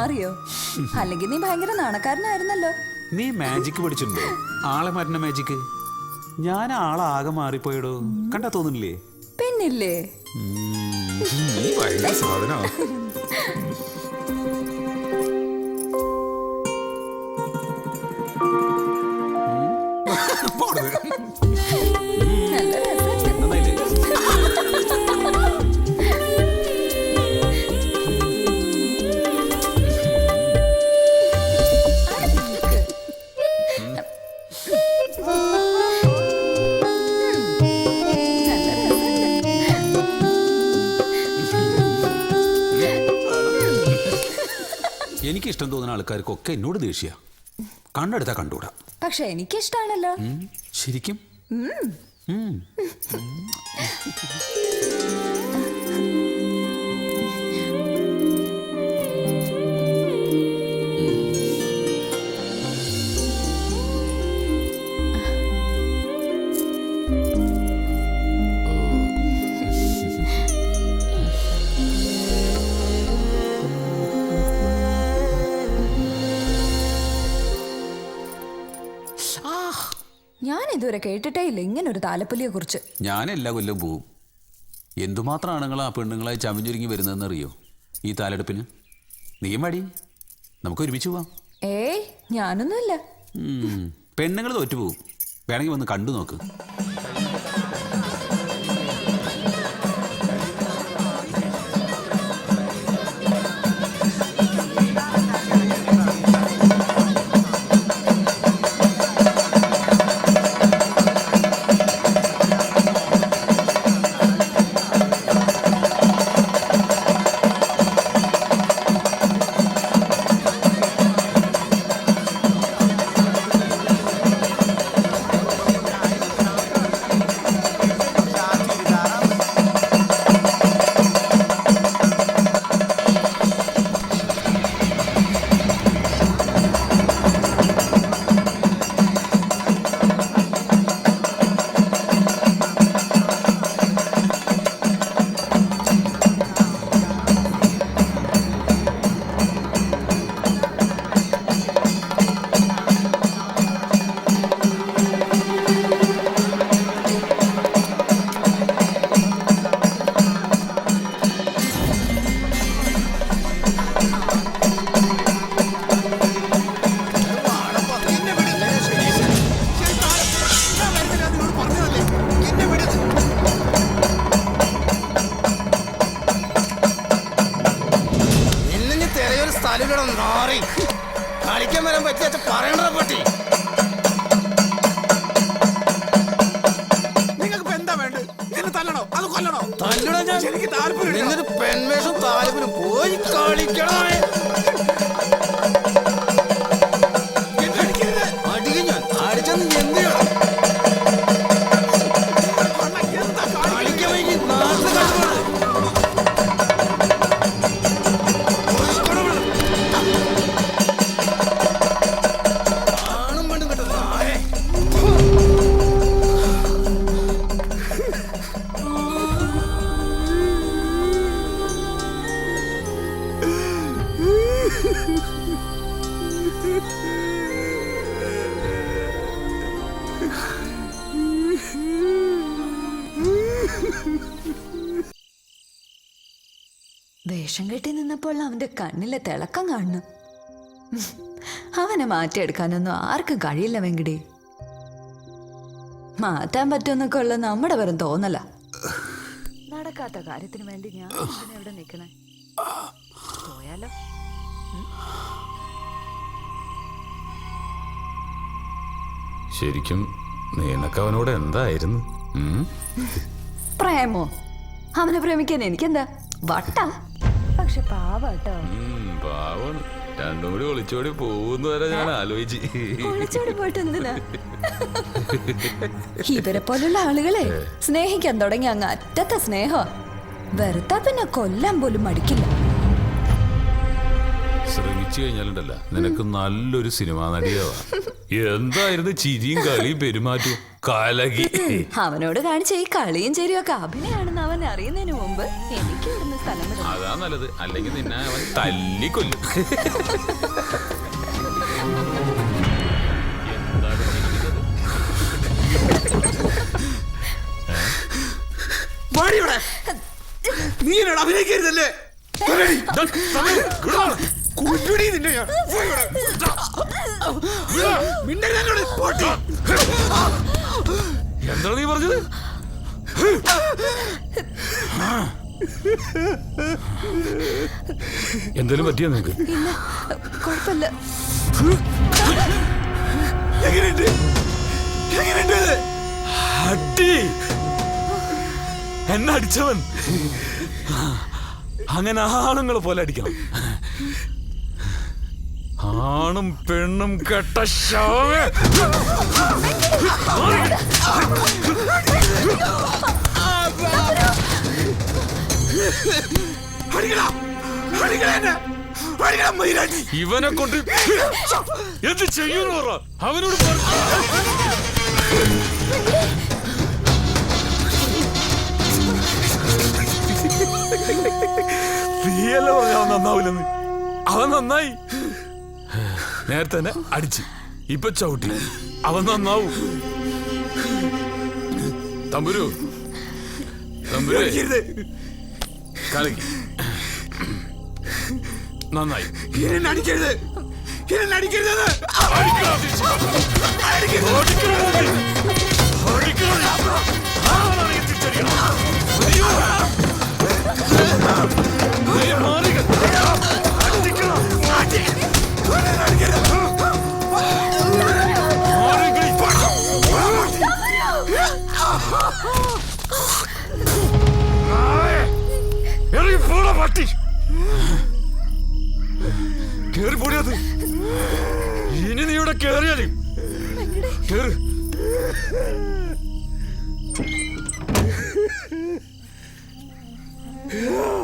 മാറിയോ? അല്ലെങ്കിൽ നീ ഭയങ്കര നാണക്കാരനായിരുന്നല്ലോ. നീ മാജിക് പഠിച്ചിട്ടുണ്ടോ? ആളെ മാറ്റുന്ന മാജിക്. ഞാൻ ആളാകെ മാറിപ്പോയടോ. കണ്ടാ തോന്നുന്നില്ലേ? പിന്നില്ലേ. നീ ഭയങ്കര സാധനോ. നല്ല രസമുണ്ട്. നന്നായില്ലേ? എനിക്കിഷ്ടം തോന്നുന്ന ആൾക്കാർക്കൊക്കെ എന്നോട് ദേഷ്യ. കണ്ടെടുത്താ കണ്ടുകൂടാ. പക്ഷെ എനിക്കിഷ്ടാണല്ലോ. ശരിക്കും ഞാൻ ഇതുവരെ കേട്ടിട്ടേ ഇല്ല ഇങ്ങനെ ഒരു താലപ്പൊലിയെ കുറിച്ച്. ഞാൻ എല്ലാ കൊല്ലം പോവും. എന്തുമാത്രം ആണുങ്ങളാ പെണ്ണുങ്ങളായി ചമഞ്ഞൊരുങ്ങി വരുന്നതെന്നറിയോ ഈ താലെടുപ്പിന്? നീയും മടി, നമുക്ക് ഒരുമിച്ച് പോവാം. ഏയ് ഞാനൊന്നുമില്ല. പെണ്ണുങ്ങൾ തോറ്റുപോകും. വേണമെങ്കിൽ വന്ന് കണ്ടു നോക്ക്. കളിക്കാൻ വരാൻ പറ്റിയ പറയണ പറ്റി. നിങ്ങൾക്ക് എന്താ വേണ്ടത്? ഇതിന് തല്ലണോ അത് കൊല്ലണോ? തല്ലണോ? എനിക്ക് താല്പര്യം. പെൺവേഷം താല്പര്യം പോയി കളിക്കണോ? അടിക്കും ഞാൻ. അടിച്ചെന്ന് എന്ത് ചെയ്യണം? കളിക്കാൻ വൈകി നാട്ടിൽ കളിക്കണം. വേഷം കെട്ടി നിന്നപ്പോൾ അവന്റെ കണ്ണിലെ തിളക്കം കാണുന്നു. അവനെ മാറ്റിയെടുക്കാനൊന്നും ആർക്കും കഴിയില്ല വെങ്കടി. മാറ്റാൻ പറ്റുമെന്നൊക്കെ ഉള്ള നമ്മുടെ വെറും തോന്നല. നടക്കാത്ത കാര്യത്തിന് വേണ്ടി ഞാൻ എവിടെ നിൽക്കണേ? പോയാലോ? ശരിക്കും നിനക്ക് അവനോട് എന്തായിരുന്നു? പ്രേമോ? അവനെ പ്രേമിക്കാൻ എനിക്കെന്താ വട്ട? പക്ഷെ പാവട്ടോ. പാവാണ്. രണ്ടും കൂടി ഒളിച്ചോടി പോകുന്ന വരെ ഞാൻ ആലോചിച്ച്. ഒളിച്ചോടി പോയിട്ട് എന്തിനാ? ഇവരെ പോലുള്ള ആളുകളെ സ്നേഹിക്കാൻ തുടങ്ങി അങ്ങ് അറ്റത്തെ സ്നേഹം. വെറുതെ പിന്നെ കൊല്ലാൻ പോലും മടിക്കില്ല. ശ്രമിച്ചു കഴിഞ്ഞാലുണ്ടല്ല നിനക്ക് നല്ലൊരു സിനിമാ നടിയാവാ. എന്തായിരുന്നു ചിരിയും കളിയും പെരുമാറ്റവും കലകി. അവനോട് കാണിച്ച ഈ കളിയും ചെരിയും ഒക്കെ അഭിനയാണെന്ന് അവൻ അറിയുന്നതിന് മുമ്പ് എനിക്ക് ഇവിടുന്ന് സ്ഥലം വിടണം. അതാ നല്ലത്, അല്ലെങ്കിൽ നിന്നെ അവൻ തല്ലിക്കൊല്ലും. വാടിയോടെ നീ എന്നോട് അഭിനയിക്കരുതല്ലേ കുഞ്ഞുടി നിന്നെ ഞാൻ മിണ്ടരുത് എന്നോട് പൊട്ടി. എന്താണ് നീ പറഞ്ഞത്? എന്തേലും പറ്റിയാ നിനക്ക്? ഇല്ല, കുഴപ്പമില്ല. എങ്ങനെയുണ്ട് എങ്ങനെയുണ്ട് ഇത്? അടി എന്നെ അടിച്ചവൻ അങ്ങനെ ആണുങ്ങളെ പോലെ അടിക്കണം. ആണും പെണ്ണും കെട്ട ശവമേ. അടിക്കടാ, അടിക്കടാ എന്നെ, അടിക്കടാ മയിലാണ്ടി. ഇവനെ കൊണ്ട് എന്ത് ചെയ്യുന്നു പറ അവനോട്. നീയല്ലേ പറഞ്ഞ അവൻ നന്നാവില്ലെന്ന്. അവൻ നന്നായി. നേരത്തെ തന്നെ അടിച്ച് ഇപ്പൊ ചവിട്ടി. അവൻ നന്നാവും. തമ്പുരു തമ്പുരു കലക്കി നന്നായി. എന്നെ അടിക്കരുത്, എന്നെ അടിക്കരുത്. പട്ടി കേറി പൊടിയത്. ഇനി നീ ഇവിടെ കേറിയാലേ കേറ്. Yeah.